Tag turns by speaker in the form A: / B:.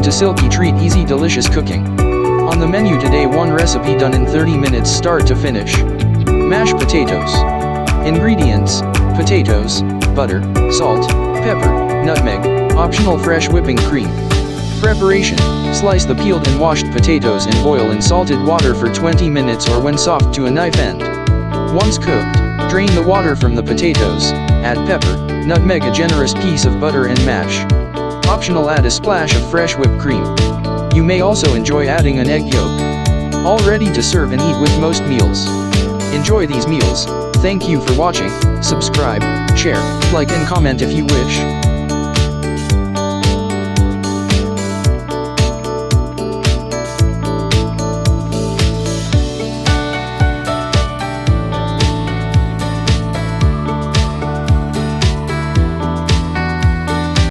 A: to Silkytreat easy delicious cooking. On the menu today, one recipe done in 30 minutes start to finish. Mashed potatoes. Ingredients: potatoes, butter, salt, pepper, nutmeg, optional fresh whipping cream. Preparation: slice the peeled and washed potatoes and boil in salted water for 20 minutes or when soft to a knife end. Once cooked, drain the water from the potatoes, add pepper, nutmeg, a generous piece of butter and mash. Optional, add a splash of fresh whipped cream. You may also enjoy adding an egg yolk. All ready to serve and eat with most meals. Enjoy these meals. Thank you for watching. Subscribe, share, like and comment if you wish.